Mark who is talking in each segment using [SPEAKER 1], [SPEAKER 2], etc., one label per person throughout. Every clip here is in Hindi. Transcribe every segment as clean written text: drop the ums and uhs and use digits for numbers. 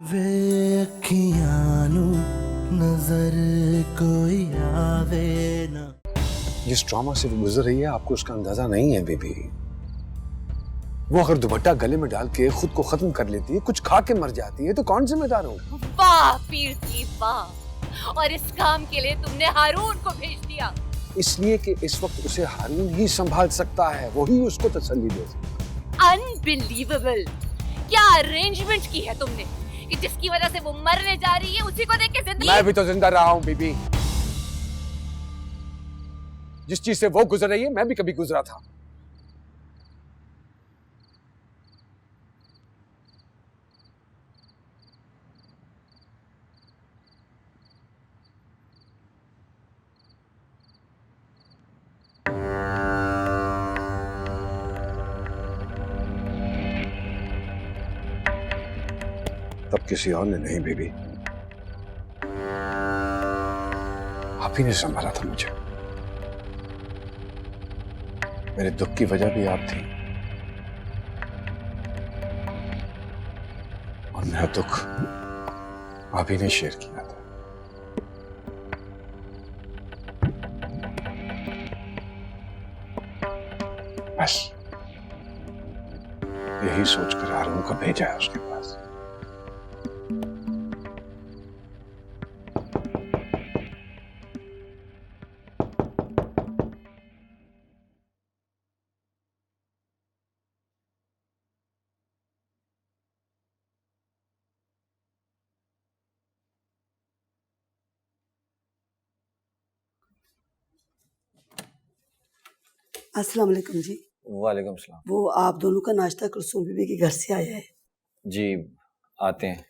[SPEAKER 1] वे अखियां नू नजर कोई आवे ना।
[SPEAKER 2] जिस ट्रॉमा से वो गुजर रही है आपको उसका अंदाजा नहीं है बेबी। वो अगर दुपट्टा गले में डाल के खुद को खत्म कर लेती है, कुछ खा के मर जाती है, तो कौन जिम्मेदार होगा?
[SPEAKER 3] वाह पीर की वाह, और इस काम के लिए तुमने हारून को भेज दिया।
[SPEAKER 2] इसलिए कि इस वक्त उसे हारून ही संभाल सकता है, वही उसको तसल्ली दे सकता।
[SPEAKER 3] अनबिलीवेबल, क्या अरेंजमेंट की है तुमने कि जिसकी वजह से वो मरने जा रही है उसी को देख के जिंदगी।
[SPEAKER 2] मैं भी तो जिंदा रहा हूं बीबी। जिस चीज से वो गुजर रही है मैं भी कभी गुजरा था। तब किसी और ने नहीं बेबी, आप ही ने संभाला था मुझे। मेरे दुख की वजह भी आप थी और मेरा दुख आप ही ने शेयर किया था। बस यही सोचकर हारून को भेजा है उसके पास।
[SPEAKER 4] अस्सलाम वालेकुम जी।
[SPEAKER 5] वालेकुम सलाम।
[SPEAKER 4] वो आप दोनों का नाश्ता कुलसूम बीबी के घर से आया है।
[SPEAKER 5] जी आते हैं।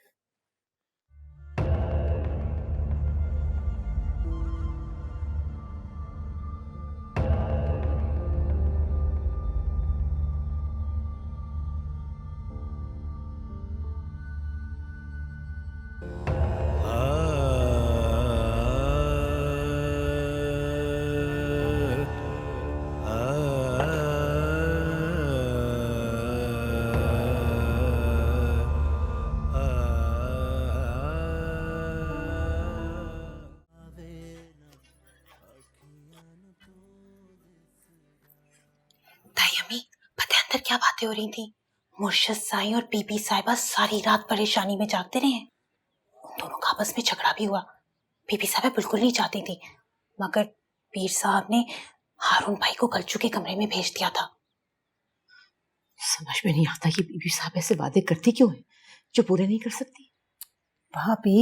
[SPEAKER 3] अम्मी, पता है अंदर क्या बातें हो रही थी? मुर्शिद साईं और बीबी साहिबा सारी रात परेशानी में जागते रहे। उन दोनों का आपस में झगड़ा भी हुआ। बीबी साहिबा बिल्कुल नहीं चाहती थी, मगर पीर साहब ने हारून भाई को कलचू के कमरे में भेज दिया था।
[SPEAKER 6] समझ में नहीं आता कि बीबी साहब ऐसे वादे करती क्यों है जो पूरे नहीं कर सकती।
[SPEAKER 7] भाभी,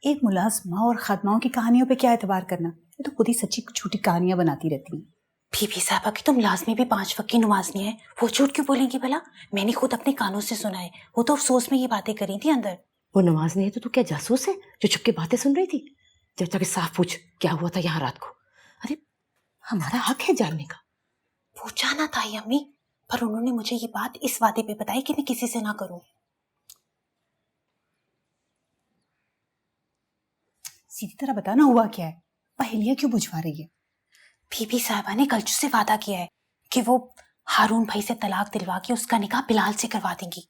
[SPEAKER 7] एक मुलाजमा और खादमाओं की कहानियों पे क्या एतबार करना, ये तो खुद ही सच्ची झूठी कहानियां बनाती रहती हैं।
[SPEAKER 3] बीबी साहबा की तो मुलाजमी भी 5 वक्त की नमाजनी है, वो झूठ क्यों बोलेंगी भला? मैंने खुद अपने कानों से सुना है, वो तो अफसोस में ये बातें करी थी अंदर।
[SPEAKER 6] वो नमाज नहीं है तो तू क्या जासूस है जो छुप के बातें सुन रही थी? जब जाके साफ पूछ क्या हुआ था यहाँ रात को। अरे हमारा हक है जानने का।
[SPEAKER 3] पूछा ना था अम्मी, पर उन्होंने मुझे ये बात इस वादे पे बताई कि मैं किसी से ना करूं।
[SPEAKER 7] सीधी तरह बताना हुआ क्या है, पहेलियां क्यों बुझवा रही है?
[SPEAKER 3] बीबी साहिबा ने कलचू से वादा किया है कि वो हारून भाई से तलाक दिलवा के उसका निकाह बिलाल से करवा देंगी।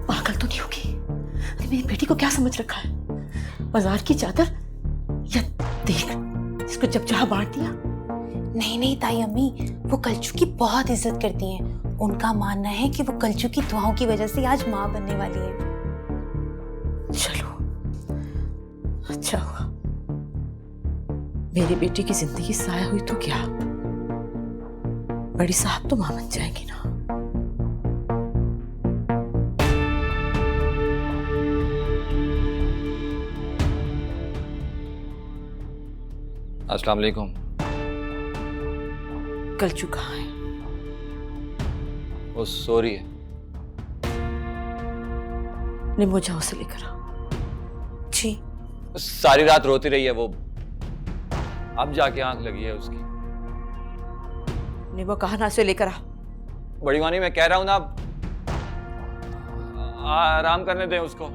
[SPEAKER 6] पागल तो नहीं होगी? अरे मेरी बेटी को क्या समझ रखा है? बाजार की चादर या देख इसको जब चाह बांट दिया।
[SPEAKER 3] नहीं नहीं ताई अम्मी, वो कलचू की बहुत इज्जत करती हैं। उनका मानना है कि वो कलचू की दुआओं की वजह से आज माँ बनने वाली है।
[SPEAKER 6] चलो अच्छा हुआ, मेरी बेटी की जिंदगी साया हुई तो क्या, बड़ी साहब तो मां बन जाएंगी ना।
[SPEAKER 5] अस्सलाम वालेकुम।
[SPEAKER 6] कलचू कहाँ है?
[SPEAKER 5] वो सो रही है।
[SPEAKER 6] निम्बो जाओ से लेकर आओ।
[SPEAKER 3] जी।
[SPEAKER 5] सारी रात रोती रही है वो, अब जाके आंख लगी है उसकी।
[SPEAKER 6] निम्बो कहाँ ना से लेकर आ।
[SPEAKER 5] बड़ी मानी मैं कह रहा हूं ना, आराम करने दें उसको।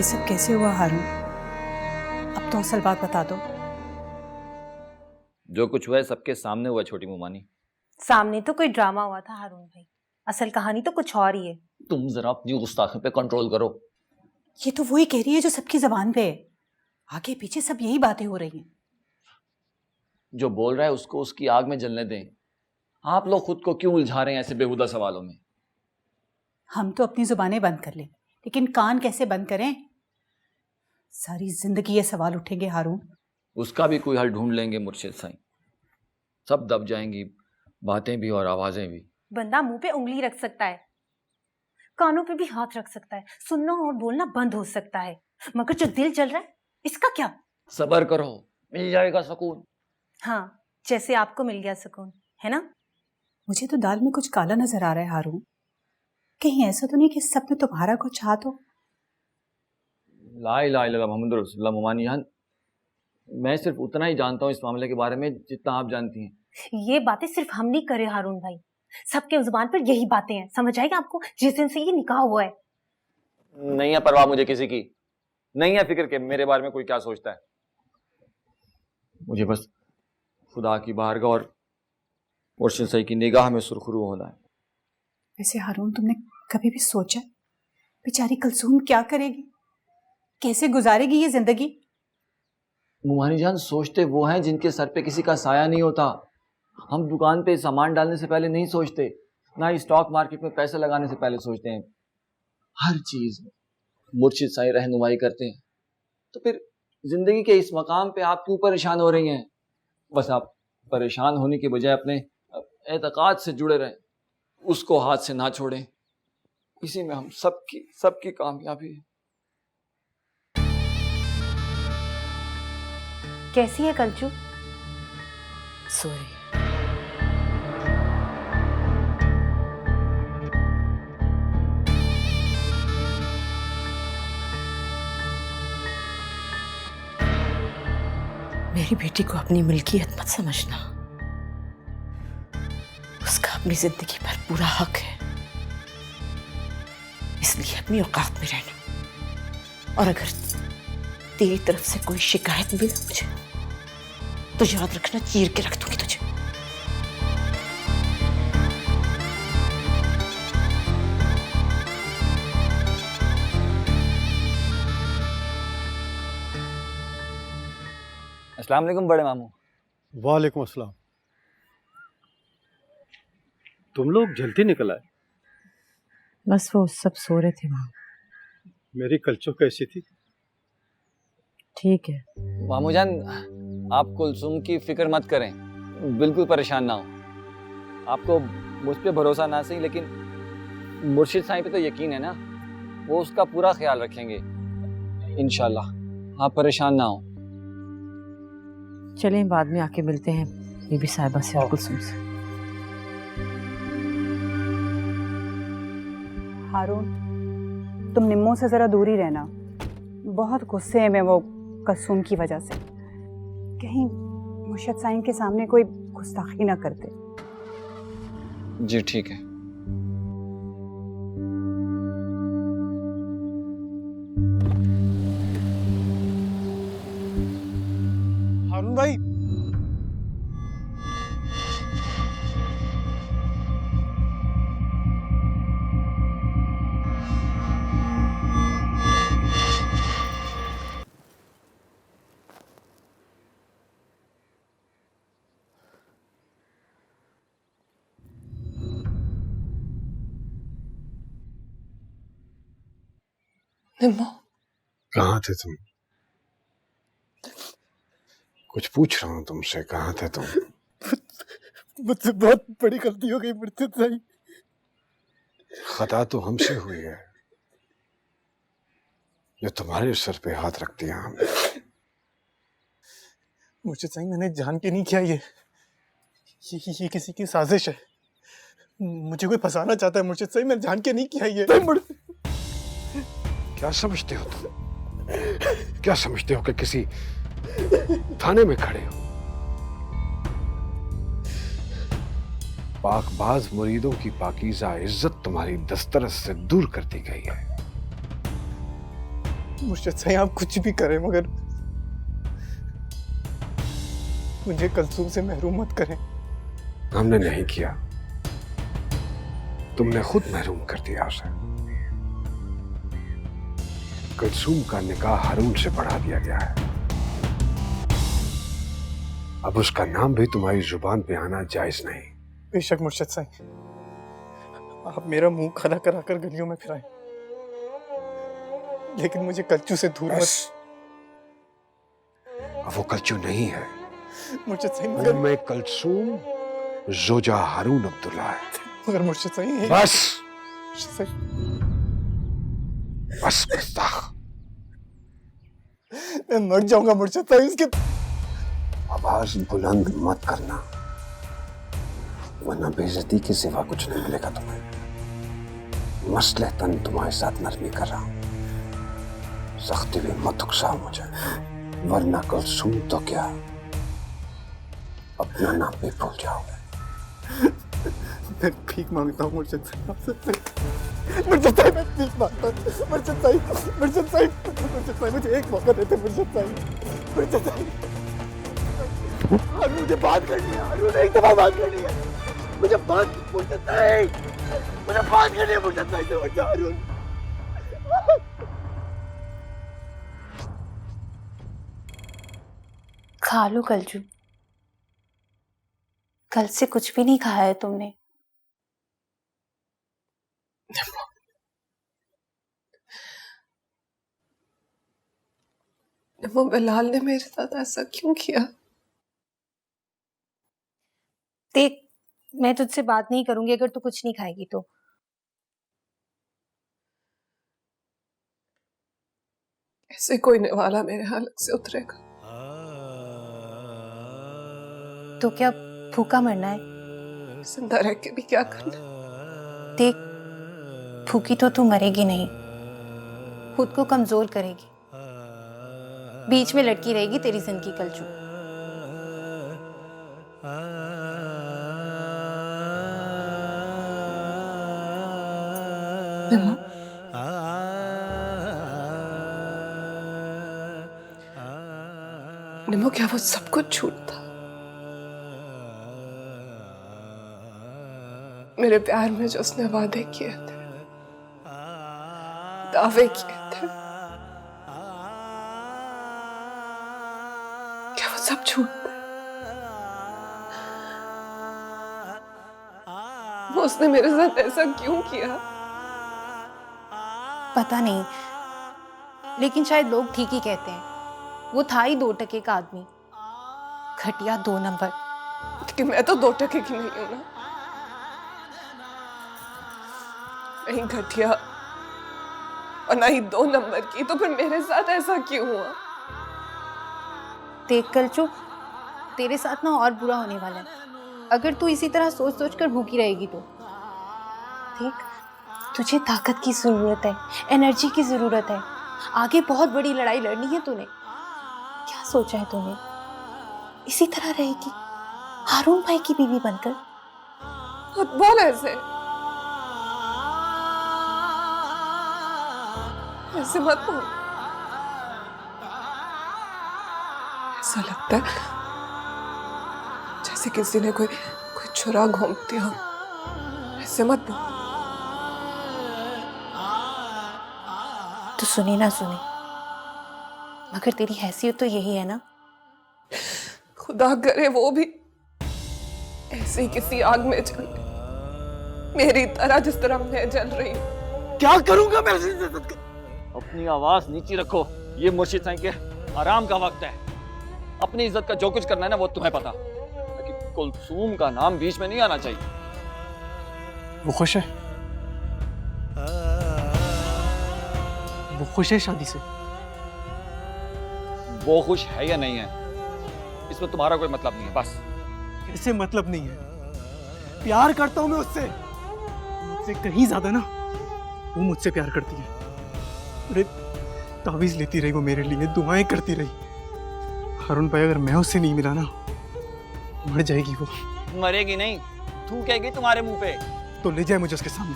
[SPEAKER 7] सब कैसे हुआ हारून? अब तो असल बात बता दो।
[SPEAKER 5] जो कुछ हुआ है सबके सामने हुआ छोटी मुमानी।
[SPEAKER 3] सामने तो कोई ड्रामा हुआ था हारून भाई, असल कहानी तो कुछ और ही है।
[SPEAKER 5] तुम जरा अपनी गुस्ताखी पे कंट्रोल करो।
[SPEAKER 7] ये तो वही कह रही है जो सबकी जबान पे है। आगे पीछे सब यही बातें हो रही हैं।
[SPEAKER 5] जो बोल रहा है उसको उसकी आग में जलने दें। आप लोग खुद को क्यों उलझा रहे हैं ऐसे बेहुदा सवालों में?
[SPEAKER 7] हम तो अपनी जुबानें बंद कर लें, लेकिन कान कैसे बंद करें? सारी जिंदगी ये सवाल उठेंगे हारून।
[SPEAKER 5] उसका भी कोई हल ढूंढ लेंगे मुर्शिद साईं। सब दब जाएंगी, बातें भी और आवाजें भी।
[SPEAKER 3] बंदा मुंह पे उंगली रख सकता है, कानों पे भी हाथ रख सकता है, सुनना और बोलना बंद हो सकता है, मगर जो दिल जल रहा है इसका क्या?
[SPEAKER 5] सब्र करो, मिल जाएगा सुकून।
[SPEAKER 3] हाँ, जैसे आपको मिल गया सुकून, है ना?
[SPEAKER 7] मुझे तो दाल में कुछ काला नजर आ रहा है हारून। कहीं ऐसा तो नहीं कि सब में तुम्हारा कुछ हाथ हो?
[SPEAKER 5] ला इलाहा इल्लल्लाह मुहम्मदुर रसूलुल्लाह मुमानी जान, मैं सिर्फ उतना ही जानता हूँ इस मामले के बारे में जितना आप जानती हैं।
[SPEAKER 3] ये बातें सिर्फ हम नहीं करे हारून भाई, सबके जुबान पर यही बातें हैं। समझ आएगा आपको जिस दिन से ये निकाह हुआ है।
[SPEAKER 5] नहीं है परवाह मुझे किसी की, नहीं है फिक्र के मेरे बारे में कोई क्या सोचता है। मुझे बस खुदा की बारगाह और मुर्शिद साईं की निगाह में सुरखरू होना है।
[SPEAKER 7] वैसे हारून, तुमने कभी भी सोचा बेचारी कलसूम क्या करेगी, कैसे गुजारेगी ये जिंदगी?
[SPEAKER 5] मुमानी जान, सोचते वो हैं जिनके सर पे किसी का साया नहीं होता। हम दुकान पे सामान डालने से पहले नहीं सोचते, ना ही स्टॉक मार्केट में पैसे लगाने से पहले सोचते हैं। हर चीज में मुर्शिद साईं रहनुमाई करते हैं। तो फिर जिंदगी के इस मकाम पे आप क्यों परेशान हो रही हैं? बस आप परेशान होने के बजाय अपने एतकाद से जुड़े रहें, उसको हाथ से ना छोड़ें। इसी में हम सबकी कामयाबी है।
[SPEAKER 3] कैसी है कलचू?
[SPEAKER 6] सॉरी। मेरी बेटी को अपनी मिल्कियत मत समझना, उसका अपनी जिंदगी पर पूरा हक है, इसलिए अपनी औकात में रहना। और अगर तेरी तरफ से कोई शिकायत मिली मुझे तो याद रखना, चीर के रख दूंगी तुझे।
[SPEAKER 5] अस्सलाम वालेकुम बड़े मामू।
[SPEAKER 8] वालेकुम अस्सलाम। तुम लोग जल्दी निकल आए।
[SPEAKER 6] बस वो सब सो रहे थे वहां।
[SPEAKER 8] मेरी कलचो कैसी थी?
[SPEAKER 6] ठीक है।
[SPEAKER 5] मामू जान, आप कुलसुम की फिक्र मत करें, बिल्कुल परेशान ना हो। आपको मुझ पे भरोसा ना सही, लेकिन मुर्शिद साईं पे तो यकीन है ना, वो उसका पूरा ख्याल रखेंगे इंशाल्लाह। आप परेशान ना हो।
[SPEAKER 6] चलें बाद में आके मिलते हैं बीबी साहिबा से और कुलसुम से।
[SPEAKER 7] हारून, तुम निम्मो से जरा दूर ही रहना। बहुत गुस्से में वो कसूम की वजह से। कहीं मुर्शिद साईं के सामने कोई गुस्ताखी ना करते।
[SPEAKER 5] जी ठीक है।
[SPEAKER 8] हारून भाई,
[SPEAKER 2] कहाँ थे तुम? कुछ पूछ रहा हूँ तुमसे, कहाँ थे तुम?
[SPEAKER 8] मुझसे बहुत बड़ी गलती हो गई मुर्शिद साईं।
[SPEAKER 2] खता तो हमसे हुई है जो तुम्हारे सर पे हाथ रख दिया हमने।
[SPEAKER 8] मुर्शिद साईं, मैंने जान के नहीं किया ये किसी की साजिश है। मुझे कोई फंसाना चाहता है मुर्शिद साईं, मैंने जान के नहीं किया ये।
[SPEAKER 2] क्या समझते हो तुम? क्या समझते हो कि किसी थाने में खड़े हो? पाकबाज मुरीदों की पाकीज़ा इज्जत तुम्हारी दस्तरस से दूर कर दी गई है।
[SPEAKER 8] मुर्शिद साईं आप कुछ भी करें मगर मुझे कलसूम से महरूम मत करें।
[SPEAKER 2] हमने नहीं किया, तुमने खुद महरूम कर दिया उसे। कलसूम का निकाह हारून से बढ़ा दिया गया है। अब उसका नाम भी तुम्हारी जुबान पे आना जायज नहीं।
[SPEAKER 8] बेशक मुर्शिद साईं, आप मेरा मुंह खड़ा कराकर गलियों में फिराएं, लेकिन मुझे कल्चू से दूर
[SPEAKER 2] बस। अब वो कल्चू नहीं है,
[SPEAKER 8] मुर्शिद साईं
[SPEAKER 2] वो मैं कलसूम जोजा हारून अब्दुल्ला है।
[SPEAKER 8] मगर मुर्शिद साईं
[SPEAKER 2] बस
[SPEAKER 8] मुर्शिद साईं,
[SPEAKER 2] बस गुस्ताख।
[SPEAKER 8] मैं मर जाऊंगा मुर्शिद साईं। इसके
[SPEAKER 2] आवाज बुलंद मत करना, वरना बेइज्जती के सिवा कुछ नहीं मिलेगा तुम्हें। मसलहतन तुम्हारे साथ नरमी कर रहा हूं, सख्ती भी मत उकसाओ मुझे, वरना कलसूम तो क्या अपना नाम भी भूल जाओगे।
[SPEAKER 8] मैं भीख मांगता हूँ मुर्शिद साईं आपसे। मुर्शिद साईं मैं भीख मांगता हूँ। मुर्शिद साईं, मुर्शिद साईं, मुर्शिद साईं मुझे एक मौका देते मुर्शिद साईं। मुर्शिद साईं, हारून मुझे बात करनी है। हारून एक दफा बात करनी है मुझे। बात मुर्शिद साईं, मुझे बात करनी है मुर्शिद साईं से। मुझे हारून
[SPEAKER 3] खा लो कलजू, कल से कुछ भी नहीं खाया है तुमने।
[SPEAKER 9] वो बिलाल ने मेरे साथ ऐसा क्यों किया?
[SPEAKER 3] देख, मैं तुझसे बात नहीं करूंगी अगर तू कुछ नहीं खाएगी तो।
[SPEAKER 9] ऐसे कोई निवाला मेरे हालत से उतरेगा?
[SPEAKER 3] तो क्या भूखा मरना है?
[SPEAKER 9] जिंदा रह के भी क्या करना?
[SPEAKER 3] देख, भूखी तो तू मरेगी नहीं, खुद को कमजोर करेगी, बीच में लटकी रहेगी तेरी जिंदगी कलजू।
[SPEAKER 9] निमो, क्या वो सब कुछ झूठ था? मेरे प्यार में जो उसने वादे किए थे, दावे किए थे, क्या वो सब झूठ थे? वो उसने मेरे साथ ऐसा क्यों किया?
[SPEAKER 3] पता नहीं, लेकिन शायद लोग ठीक ही कहते हैं। वो था ही 2 टके का आदमी, घटिया 2 नंबर।
[SPEAKER 9] लेकिन मैं तो 2 टके की नहीं हूं ना। नहीं घटिया और ना ही 2 नंबर की, तो फिर मेरे साथ ऐसा क्यों हुआ?
[SPEAKER 3] देख कलचू, तेरे साथ ना और बुरा होने वाला है अगर तू इसी तरह सोच सोच कर भूखी रहेगी तो। देख, तुझे ताकत की जरूरत है, एनर्जी की जरूरत है। आगे बहुत बड़ी लड़ाई लड़नी है तूने। क्या सोचा है तूने? इसी तरह रहेगी हारून भाई की बीवी बनकर?
[SPEAKER 9] मत बोल ऐसे, ऐसे मत बोल। ऐसा लगता है जैसे किसी ने कोई छुरा घोंप दिया। ऐसे मत बोल।
[SPEAKER 3] तो सुनी ना सुनी, मगर तेरी हैसियत तो यही है ना।
[SPEAKER 9] खुदा करे वो भी ऐसी किसी आग में जल मेरी तरह, जिस तरह मैं जल रही हूँ।
[SPEAKER 8] क्या करूंगा मैं इस इज्जत का?
[SPEAKER 5] अपनी आवाज नीचे रखो, ये मुर्शिद साईं के आराम का वक्त है। अपनी इज्जत का जो कुछ करना है ना वो तुम्हें पता, लेकिन कुलसूम का नाम बीच में नहीं आना चाहिए।
[SPEAKER 8] वो खुश है? वो खुश है शादी से?
[SPEAKER 5] वो खुश है या नहीं है इसमें तुम्हारा कोई मतलब नहीं है। बस
[SPEAKER 8] कैसे मतलब नहीं है? प्यार करता हूं मैं उससे, मुझसे कहीं ज्यादा ना वो मुझसे प्यार करती है। अरे तावीज लेती रही वो मेरे लिए, दुआएं करती रही। हारून भाई, अगर मैं उससे नहीं मिला ना मर जाएगी वो।
[SPEAKER 5] मरेगी नहीं, थूकेगी तुम्हारे मुंह पे।
[SPEAKER 8] तो ले जाए मुझे उसके सामने,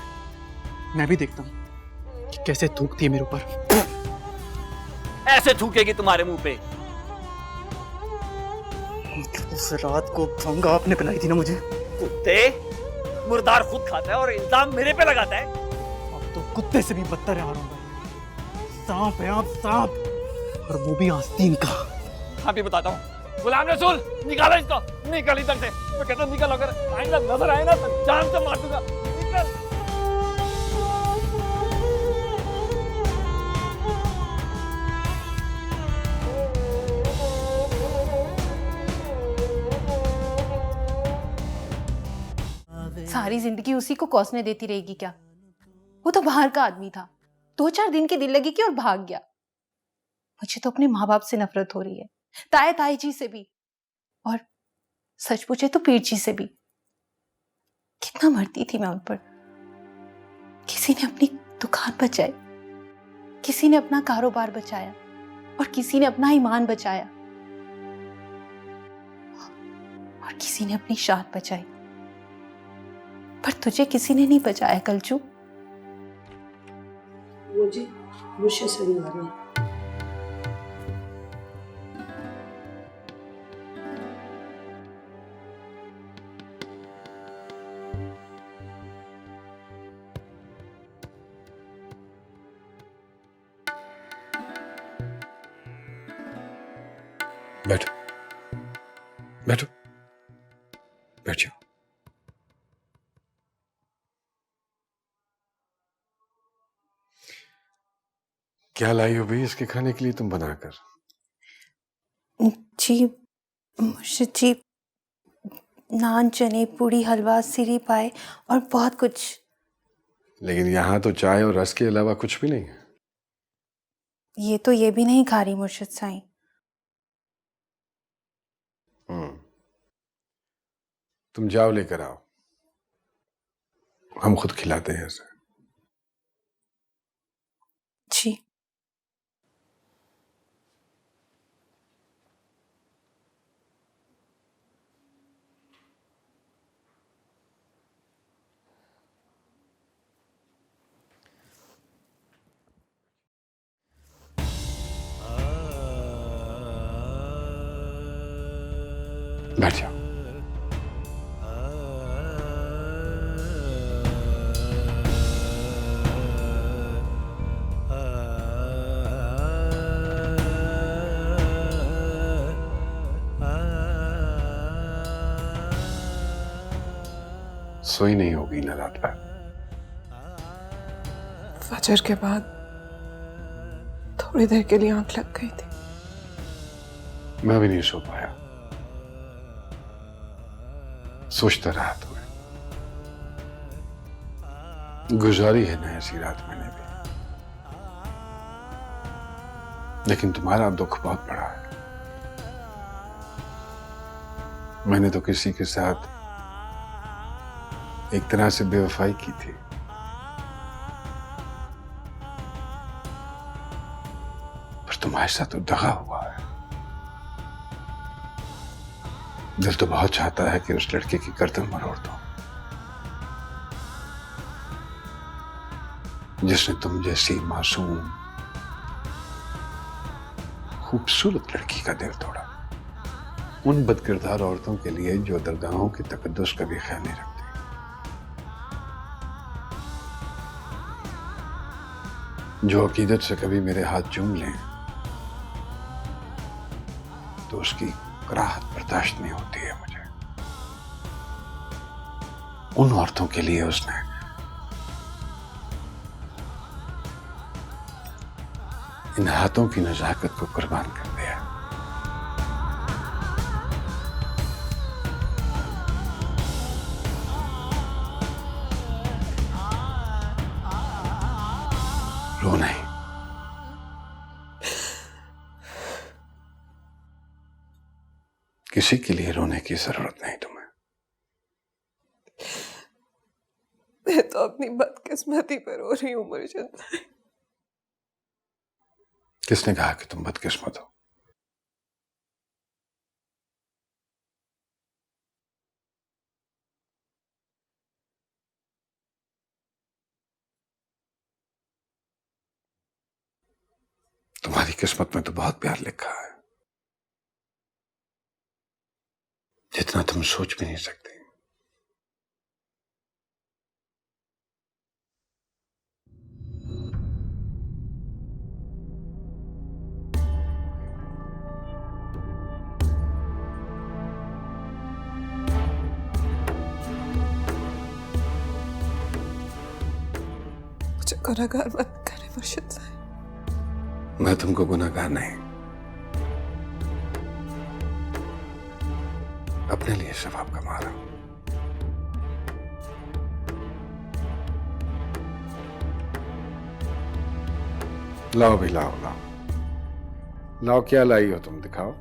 [SPEAKER 8] मैं भी देखता हूँ कि कैसे थूकती है मेरे ऊपर।
[SPEAKER 5] ऐसे थूकेगी तुम्हारे मुंह पे।
[SPEAKER 8] मतलब उस रात को भंग आपने पिलाई थी ना मुझे।
[SPEAKER 5] कुत्ते, मुर्दार खुद खाता है और इल्जाम मेरे पे लगाता है।
[SPEAKER 8] अब तो कुत्ते से भी बदतर है हारून भाई। सांप है आप, सांप, और वो भी आस्तीन का।
[SPEAKER 5] हाँ भी बताता हूँ। गुलाम रसूल, निकालो इसको, निकल इधर से। मैं कहता हूँ निकल, अगर आएगा नजर आए ना तो जान से मार दूंगा। निकल।
[SPEAKER 3] सारी जिंदगी उसी को कोसने देती रहेगी क्या? वो तो बाहर का आदमी था, 2-4 दिन की दिल लगी की और भाग गया। मुझे तो अपने माँ बाप से नफरत हो रही है, ताए ताई जी से भी, और सच पूछे तो पीर जी से भी। कितना मरती थी मैं उन पर। किसी ने अपनी दुकान बचाई, किसी ने अपना कारोबार बचाया, और किसी ने अपना ईमान बचाया, और किसी ने अपनी शान बचाई। पर तुझे किसी ने नहीं बचाया कलचू।
[SPEAKER 4] वो जी मुझसे सही आ रही है।
[SPEAKER 2] बैठो, बैठो, बैठ जाओ। क्या लाई हो भाई इसके खाने के लिए तुम बनाकर?
[SPEAKER 3] जी मुर्शिद जी, नान, चने, पूड़ी, हलवा, सिरी पाए और बहुत कुछ।
[SPEAKER 2] लेकिन यहाँ तो चाय और रस के अलावा कुछ भी नहीं है।
[SPEAKER 3] ये तो ये भी नहीं खा रही मुर्शिद साईं।
[SPEAKER 2] तुम जाओ लेकर आओ, हम खुद खिलाते हैं इसे।
[SPEAKER 3] जी।
[SPEAKER 2] बैठ जाओ। सोई नहीं होगी ना रात भर?
[SPEAKER 9] फजर के बाद थोड़ी देर के लिए आंख लग गई थी।
[SPEAKER 2] मैं भी नहीं सो पाया, सोचता रहा तुम्हें। गुजारी है ना ऐसी रात मैंने भी, लेकिन तुम्हारा दुख बहुत बड़ा है। मैंने तो किसी के साथ एक तरह से बेवफाई की थी, पर तुम्हारे साथ तो दगा हुआ है। दिल तो बहुत चाहता है कि उस लड़के की गर्दन मरोड़ दो जिसने तुम जैसी मासूम खूबसूरत लड़की का दिल तोड़ा। उन बदकिरदार औरतों के लिए जो दरगाहों के तकद्दुस का भी ख्याल नहीं रखती। जो अकीदत से कभी मेरे हाथ चूम लें तो उसकी कराहत बर्दाश्त नहीं होती है मुझे। उन औरतों के लिए उसने इन हाथों की नजाकत को कुर्बान कर दिया। रो नहीं। किसी के लिए रोने की जरूरत नहीं तुम्हें।
[SPEAKER 9] मैं तो अपनी बदकिस्मती पर रो रही हूँ मुर्शिद।
[SPEAKER 2] किसने कहा कि तुम बदकिस्मत हो? तुम्हारी किस्मत में तो बहुत प्यार लिखा है, जितना तुम सोच भी नहीं सकते।
[SPEAKER 9] मुझे गुनहगार मत करे मुर्शिद साईं।
[SPEAKER 2] मैं तुमको गुनहगार नहीं, अपने लिए सवाब कमा रहा हूं। लाओ भी लाओ, लाओ लाओ, क्या लाई हो तुम, दिखाओ।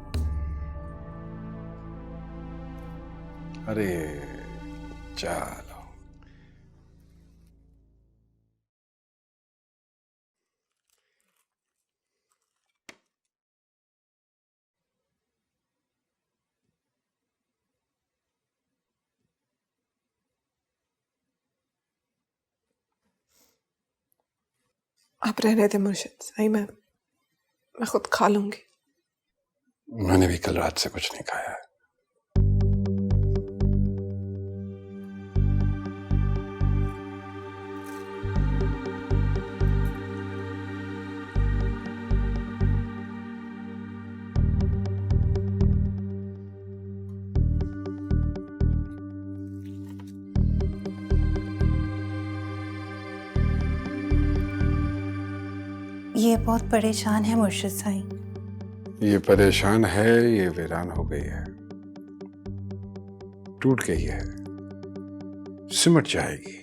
[SPEAKER 2] अरे चलो।
[SPEAKER 9] आप रहने दे मुर्शिद साईं, मैं खुद खा लूंगी।
[SPEAKER 2] मैंने भी कल रात से कुछ नहीं खाया है।
[SPEAKER 3] ये बहुत परेशान है मुर्शिद साईं।
[SPEAKER 2] ये परेशान है, ये वीरान हो गई है, टूट गई है, सिमट जाएगी,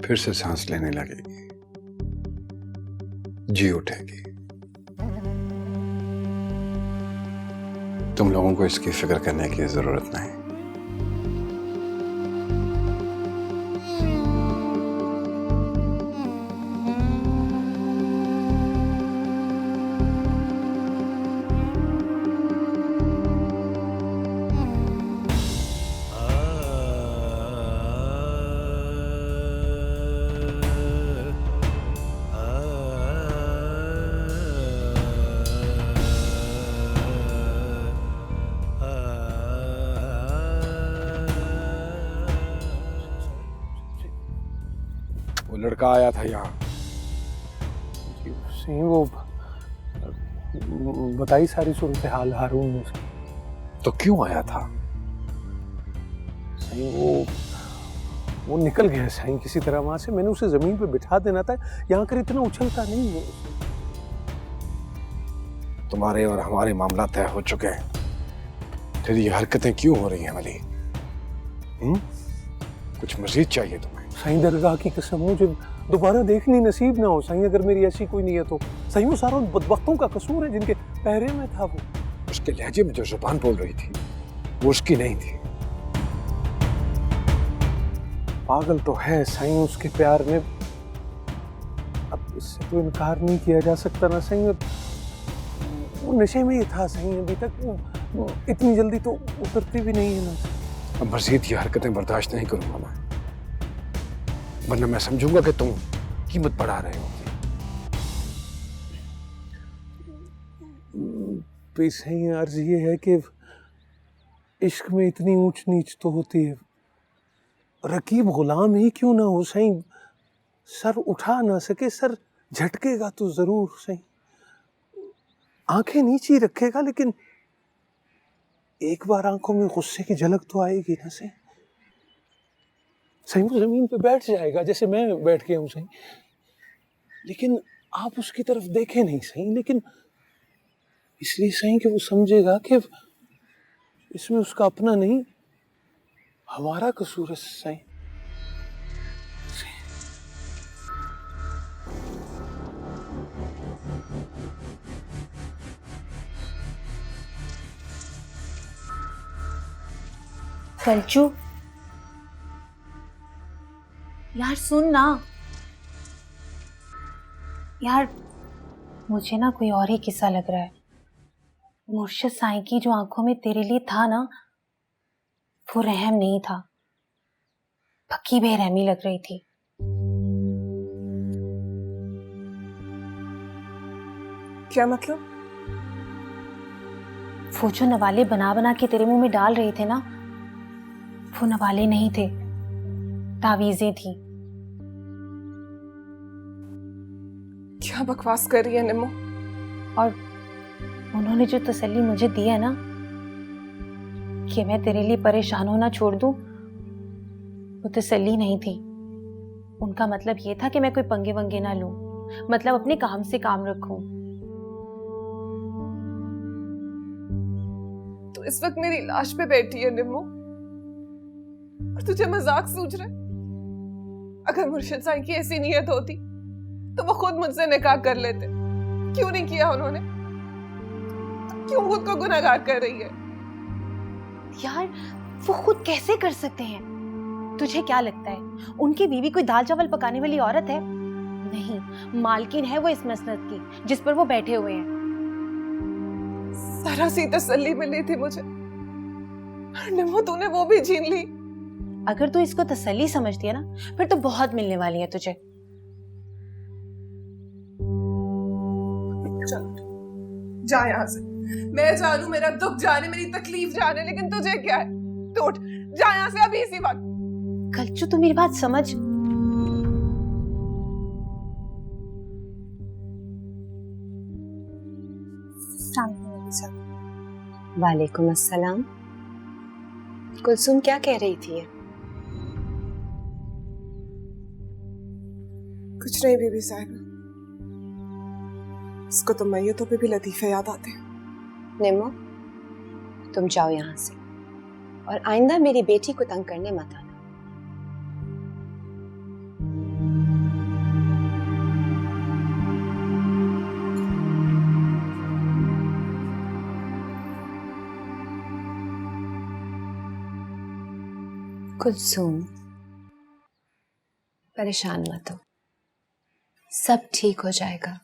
[SPEAKER 2] फिर से सांस लेने लगेगी, जी उठेगी। तुम लोगों को इसकी फिक्र करने की जरूरत नहीं। वो लड़का आया था यहाँ,
[SPEAKER 8] सही वो बताई सारी सूरत हाल हारून ने।
[SPEAKER 2] तो क्यों आया था?
[SPEAKER 8] सही वो निकल गया सही किसी तरह वहां से। मैंने उसे जमीन पे बिठा देना था, यहाँ कर इतना उछलता नहीं है।
[SPEAKER 2] तुम्हारे और हमारे मामला तय हो चुके हैं, फिर ये हरकतें क्यों हो रही हैं वली? कुछ मजीद चाहिए तुम्हें?
[SPEAKER 8] साईं दरगाह की कसम, मुझे दोबारा देखनी नसीब ना हो साईं, अगर मेरी ऐसी कोई नीयत हो। साईं वो सारा बदबख्तों का कसूर है जिनके पहरे में था वो।
[SPEAKER 2] उसके लहजे में जो जुबान बोल रही थी वो उसकी नहीं थी।
[SPEAKER 8] पागल तो है साईं उसके प्यार में, अब इससे तो इनकार नहीं किया जा सकता ना साईं। वो नशे में ही था साईं, अभी तक वो इतनी जल्दी तो उतरती भी नहीं है ना।
[SPEAKER 2] अब मजीद ये हरकतें बर्दाश्त नहीं करूंगा मैं, वरना मैं समझूंगा कि तुम कीमत बढ़ा रहे हो।
[SPEAKER 8] सही अर्ज ये है कि इश्क में इतनी ऊंच नीच तो होती है, रकीब गुलाम ही क्यों ना हो सही, सर उठा ना सके, सर झटकेगा तो जरूर सही, आंखें नीची रखेगा, लेकिन एक बार आंखों में गुस्से की झलक तो आएगी ना सही। सही वो जमीन पे बैठ जाएगा जैसे मैं बैठ गया हूं सही, लेकिन आप उसकी तरफ देखें नहीं सही, लेकिन इसलिए सही कि वो समझेगा कि इसमें उसका अपना नहीं हमारा कसूर है सही।
[SPEAKER 3] कलचू यार सुन ना यार, मुझे ना कोई और ही किस्सा लग रहा है। मुर्शिद साईं की जो आंखों में तेरे लिए था ना, वो रहम नहीं था, पक्की बेरहमी लग रही थी।
[SPEAKER 9] क्या मतलब?
[SPEAKER 3] वो जो नवाले बना बना के तेरे मुंह में डाल रहे थे ना, वो नवाले नहीं थे, तावीजें थी।
[SPEAKER 9] क्या बकवास कर रही है निम्मो?
[SPEAKER 3] और उन्होंने जो तसल्ली मुझे दी है ना कि मैं तेरे लिए परेशान होना छोड़ दूं, वो तसल्ली नहीं थी। उनका मतलब ये था कि मैं कोई पंगे वंगे ना लूं, मतलब अपने काम से काम रखूं।
[SPEAKER 9] तो इस वक्त मेरी लाश पे बैठी है निम्मो, और तुझे मजाक सूझ रहा है? अगर मुर्शिद साईं की ऐसी नीयत होती तो वो खुद मुझसे निकाह कर लेते। क्यों नहीं किया उन्होंने? क्यों खुद को गुनहगार कर रही है?
[SPEAKER 3] यार, वो खुद कैसे कर सकते हैं? तुझे क्या लगता है उनकी बीवी कोई दाल चावल पकाने वाली औरत है? नहीं, मालकिन है वो इस मसनद की जिस पर वो बैठे हुए हैं।
[SPEAKER 9] जरा सी तसल्ली मिली थी मुझे, निम्मो तूने वो भी छीन ली।
[SPEAKER 3] अगर तू इसको तसल्ली समझती है ना, फिर तो बहुत मिलने वाली है तुझे।
[SPEAKER 9] चल जा यहाँ से। मैं जानू मेरा दुख जाने, मेरी तकलीफ जाने, लेकिन तुझे क्या है? तू उठ, जा यहाँ से अभी इसी वक्त।
[SPEAKER 3] कल्चू, तू मेरी बात समझ।
[SPEAKER 10] वालेकुम अस्सलाम। कुलसुम क्या कह रही थी?
[SPEAKER 9] कुछ नहीं बीबी साहिबा, इसको तो मैयतों पे भी लतीफे याद आते हैं।
[SPEAKER 10] निम्मो, तुम जाओ यहाँ से, और आइंदा मेरी बेटी को तंग करने मत आना। कुलसुम, परेशान मत हो, सब ठीक हो जाएगा।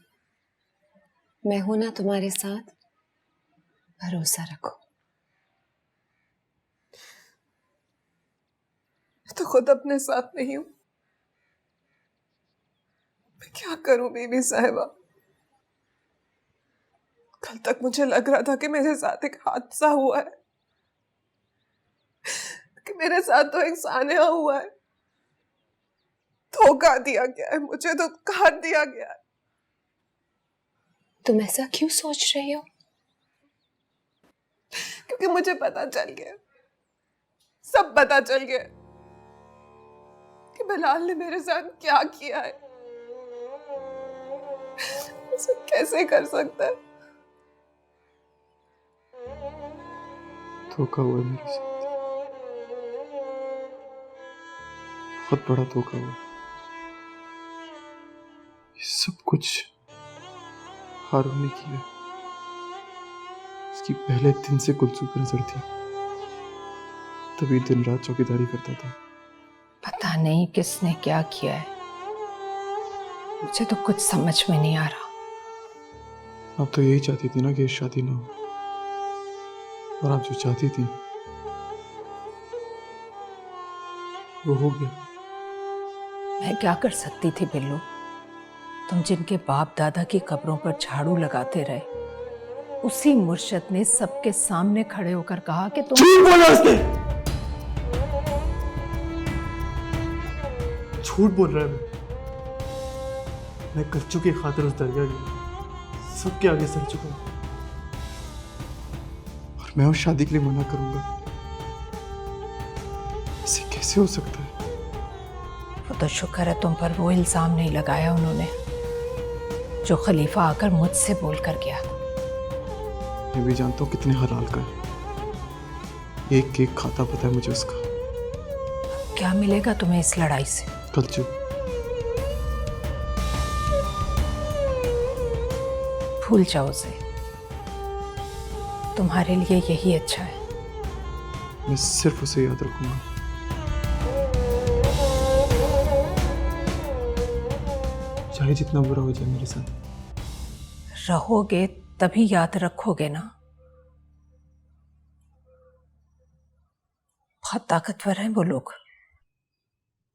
[SPEAKER 10] मैं हूं ना तुम्हारे साथ, भरोसा रखो।
[SPEAKER 9] मैं तो खुद अपने साथ नहीं हूं। मैं क्या करूं बीबी साहिबा? कल तक मुझे लग रहा था कि मेरे साथ एक हादसा हुआ है, कि मेरे साथ तो एक सान्या हुआ है। धोखा दिया गया है मुझे, तो काट दिया गया है।
[SPEAKER 10] तुम ऐसा क्यों सोच रही हो?
[SPEAKER 9] क्योंकि मुझे पता चल गया, सब पता चल गया कि बिलाल ने मेरे साथ क्या किया है। उसे कैसे कर सकता है?
[SPEAKER 8] धोखा हुआ मेरे साथ, बहुत बड़ा धोखा हुआ। ये सब कुछ हारून ने किया। उसकी पहले दिन से कुलसुम पर नजर थी, तभी दिन रात चौकीदारी करता था।
[SPEAKER 6] पता नहीं किसने क्या किया है, मुझे तो कुछ समझ में नहीं आ रहा।
[SPEAKER 8] आप तो यही चाहती थी ना कि शादी ना हो, और आप जो चाहती थी वो हो गया।
[SPEAKER 6] मैं क्या कर सकती थी बिल्लू? तुम जिनके बाप दादा की कब्रों पर झाड़ू लगाते रहे, उसी मुर्शिद ने सबके सामने खड़े होकर कहा कि तुम
[SPEAKER 8] झूठ बोला उसने, झूठ बोल रहा है। मैं कच्चू की खातिर उस दरगाह गया, सबके आगे सर झुका, और मैं उस शादी के लिए मना करूंगा? ऐसे कैसे हो सकता है?
[SPEAKER 6] वो तो शुक्र है तुम पर वो इल्जाम नहीं लगाया उन्होंने जो खलीफा आकर मुझसे बोल कर गया।
[SPEAKER 8] मैं भी जानता हूँ कितने हलाल का है, एक एक खाता पता है मुझे उसका।
[SPEAKER 6] क्या मिलेगा तुम्हें इस लड़ाई से?
[SPEAKER 8] कल्चू,
[SPEAKER 6] भूल जाओ उसे, तुम्हारे लिए यही अच्छा है।
[SPEAKER 8] मैं सिर्फ उसे याद रखूंगा। चाहे जितना बुरा हो जाए मेरे साथ।
[SPEAKER 6] रहोगे तभी याद रखोगे ना। बहुत ताकतवर हैं वो लोग।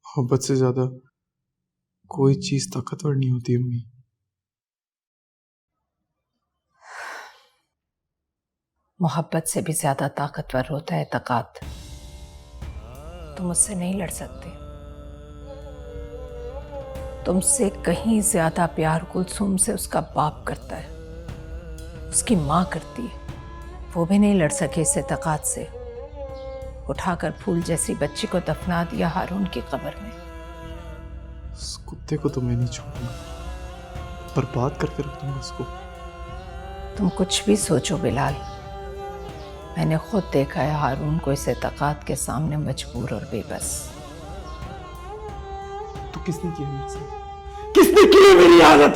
[SPEAKER 8] मोहब्बत से ज्यादा कोई चीज ताकतवर नहीं होती अम्मी।
[SPEAKER 6] मोहब्बत से भी ज्यादा ताकतवर होता है एतकाद। तुम उससे नहीं लड़ सकते। तुमसे कहीं ज्यादा प्यार कुलसूम से उसका बाप करता है, उसकी माँ करती है। वो भी नहीं लड़ सके इस एतकाद से। उठाकर फूल जैसी बच्ची को दफना दिया हारून की कब्र में।
[SPEAKER 8] उस कुत्ते को तो मैं नहीं छोड़ूंगा, बर्बाद करके रख दूंगा उसको।
[SPEAKER 6] तुम कुछ भी सोचो बिलाल, मैंने खुद देखा है हारून को इस एतकाद के सामने मजबूर और बेबस।
[SPEAKER 8] तो किसने किया मेरे साथ? किसने की है मेरी आदत?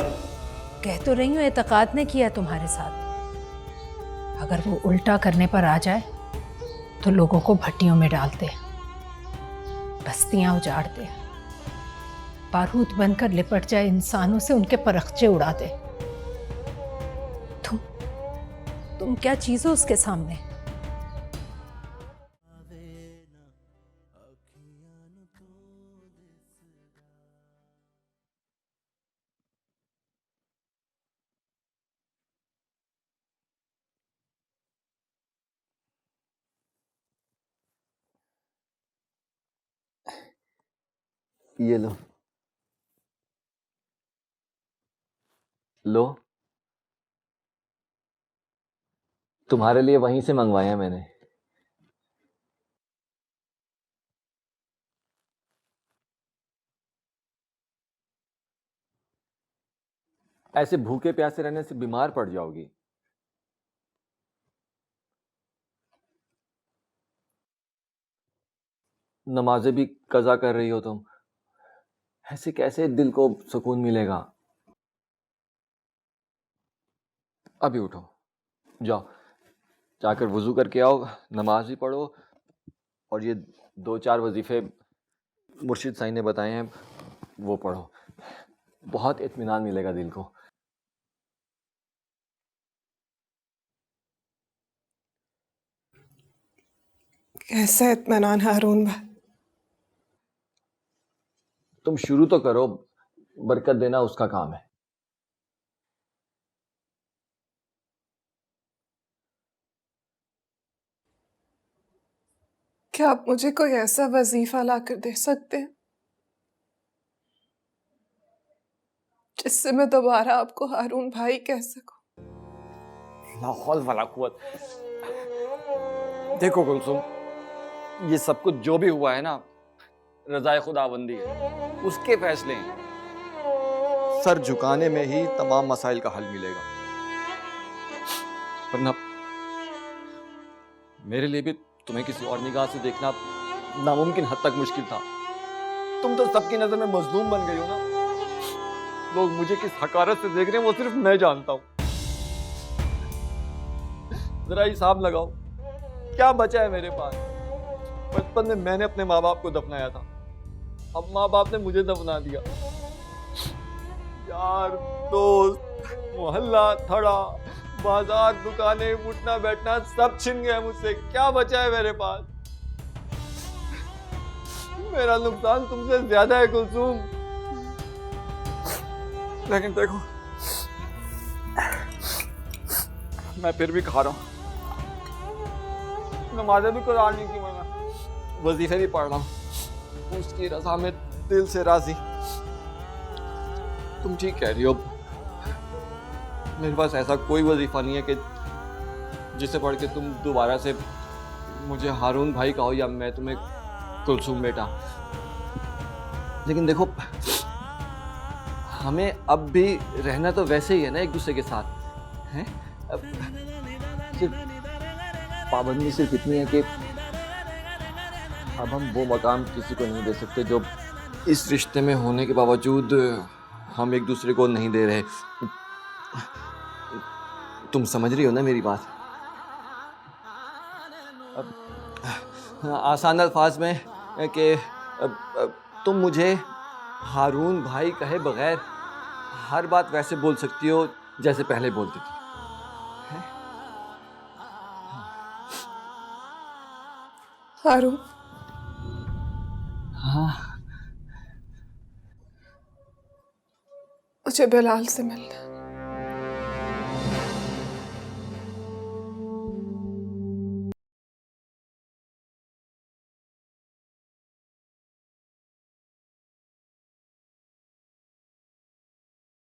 [SPEAKER 6] कह तो रही हूँ एतकाद ने किया तुम्हारे साथ। अगर वो उल्टा करने पर आ जाए तो लोगों को भट्टियों में डालते, बस्तियां उजाड़ते, बारूद बनकर लिपट जाए इंसानों से, उनके परखचे उड़ा दे। तुम क्या चीज हो उसके सामने?
[SPEAKER 5] ये लो लो, तुम्हारे लिए वहीं से मंगवाया मैंने। ऐसे भूखे प्यासे रहने से बीमार पड़ जाओगी। नमाजें भी कज़ा कर रही हो तुम, ऐसे कैसे दिल को सुकून मिलेगा? अभी उठो, जाओ, जाकर वुजू करके आओ, नमाज भी पढ़ो, और ये 2-4 वजीफे मुर्शिद साईं ने बताए हैं वो पढ़ो। बहुत इत्मीनान मिलेगा दिल को।
[SPEAKER 9] कैसा इत्मीनान हारून भाई?
[SPEAKER 5] तुम शुरू तो करो, बरकत देना उसका काम है।
[SPEAKER 9] क्या आप मुझे कोई ऐसा वजीफा लाकर दे सकते हैं जिससे मैं दोबारा आपको हारून भाई कह सकूं?
[SPEAKER 5] ला हौल वला कुव्वत। देखो कुलसुम, ये सब कुछ जो भी हुआ है ना, रज़ाए खुदाबंदी है, उसके फैसले हैं। सर झुकाने में ही तमाम मसाइल का हल मिलेगा, वरना मेरे लिए भी तुम्हें किसी और निगाह से देखना नामुमकिन हद तक मुश्किल था। तुम तो सबकी नजर में मजलूम बन गई हो ना। लोग मुझे किस हकारत से देख रहे हैं वो सिर्फ मैं जानता हूं। जरा हिसाब लगाओ, क्या बचा है मेरे पास? बचपन में मैंने अपने माँ बाप को दफनाया था, अब माँ बाप ने मुझे दफना दिया। यार, दोस्त, मोहल्ला, थड़ा, बाजार, दुकानें, उठना बैठना सब छिन गया मुझसे। क्या बचा है मेरे पास? मेरा नुकसान तुमसे ज्यादा है कुलसूम, लेकिन देखो मैं फिर भी खा रहा हूं। नमाज़ें भी कुरान नहीं की मैंने, वजीफे भी पढ़ रहा हूं, उसकी रज़ा में दिल से राजी। तुम ठीक कह रही हो, मेरे पास ऐसा कोई वजीफा नहीं है कि जिसे पढ़ के तुम दोबारा से मुझे हारून भाई कहो या मैं तुम्हें कुलसूम बेटा। लेकिन देखो, हमें अब भी रहना तो वैसे ही है ना, एक दूसरे के साथ हैं। अब सिर्फ पाबंदी सिर्फ इतनी है कि अब हम वो मकाम किसी को नहीं दे सकते जो इस रिश्ते में होने के बावजूद हम एक दूसरे को नहीं दे रहे। तुम समझ रही हो ना मेरी बात? आसान अल्फाज में कि तुम मुझे हारून भाई कहे बगैर हर बात वैसे बोल सकती हो जैसे पहले बोलती थी।
[SPEAKER 9] हारून,
[SPEAKER 5] हाँ,
[SPEAKER 9] मुझे बिलाल से मिलना।